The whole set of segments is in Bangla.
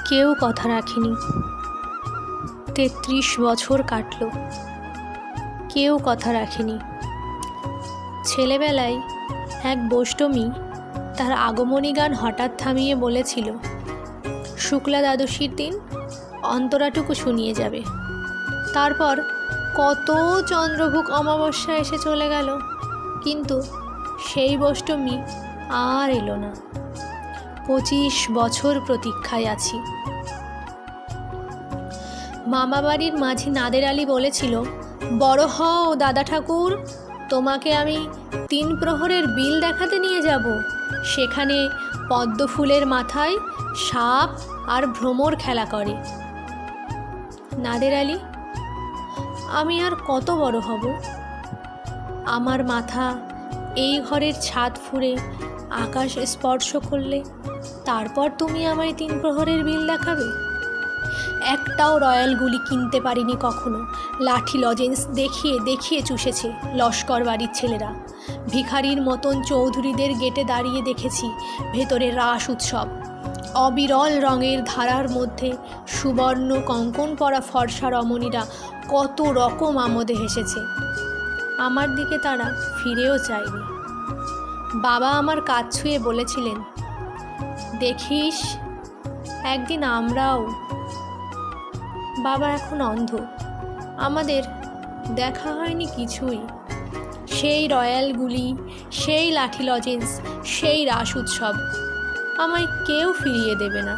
কেউ কথা রাখেনি। ৩৩ বছর কাটল, কেউ কথা রাখেনি। ছেলেবেলায় এক বৈষ্ণবী তার আগমনী গান হঠাৎ থামিয়ে বলেছিল, শুক্লা দ্বাদশীর দিন অন্তরাটুকু শুনিয়ে যাবে। তারপর কত চন্দ্রভুক অমাবস্যা এসে চলে গেল, কিন্তু সেই বৈষ্ণবী আর এলো না। ২৫ বছর প্রতীক্ষায় আছি। মামাবাড়ির মাঝি নাদের আলী বলেছিল, বড় হও দাদা ঠাকুর, তোমাকে আমি ৩ প্রহরের বিল দেখাতে নিয়ে যাব। সেখানে পদ্ম ফুলের মাথায় সাপ আর ভ্রমর খেলা করে। নাদের আলী, আমি আর কত বড় হব? আমার মাথা এই ঘরের ছাদ ফুঁড়ে আকাশ স্পর্শ করলে তারপর তুমি আমায় ৩ প্রহরের বিল দেখাবে? একটাও রয়্যাল গুলি কিনতে পারিনি কখনো। লাঠি লজেন্স দেখিয়ে দেখিয়ে চুষেছে লস্কর বাড়ির ছেলেরা। ভিখারির মতন চৌধুরীদের গেটে দাঁড়িয়ে দেখেছি ভেতরে রাস উৎসব। অবিরল রঙের ধারার মধ্যে সুবর্ণ কঙ্কণ পরা ফর্সা রমণীরা কত রকম আমোদে হেসেছে। আমার দিকে তারা ফিরেও চায়নি। বাবা আমার কাজ ছুঁয়ে বলেছিলেন, দেখিস একদিন আমরাও। বাবা এখন অন্ধ, আমাদের দেখা হয়নি কিছুই। সেই রয়্যালগুলি, সেই লাঠি লজেন্স, সেই রাস উৎসব আমায় কেউ ফিরিয়ে দেবে না।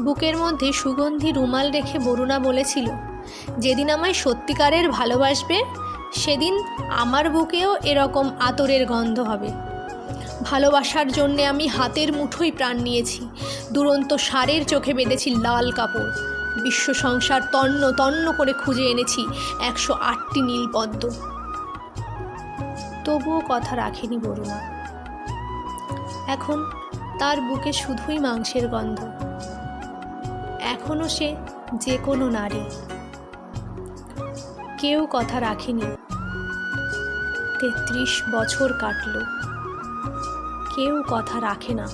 বুকের মধ্যে সুগন্ধি রুমাল রেখে বরুণা বলেছিল, যেদিন আমায় সত্যিকারের ভালোবাসবে সেদিন আমার বুকেও এরকম আতরের গন্ধ হবে। ভালোবাসার জন্যে আমি হাতের মুঠোয় প্রাণ নিয়েছি। দুরন্ত ষাঁড়ের চোখে বেঁধেছি লাল কাপড়। বিশ্ব সংসার তন্ন তন্ন করে খুঁজে এনেছি ১০৮টি নীলপদ্ম। তবুও কথা রাখেনি বরুণা। এখন তার বুকে শুধুই মাংসের গন্ধ। এখনও সে যে কোনো নারী। কেউ কথা রাখেনি। ৩৩ বছর কাটল, কেউ কথা রাখে না।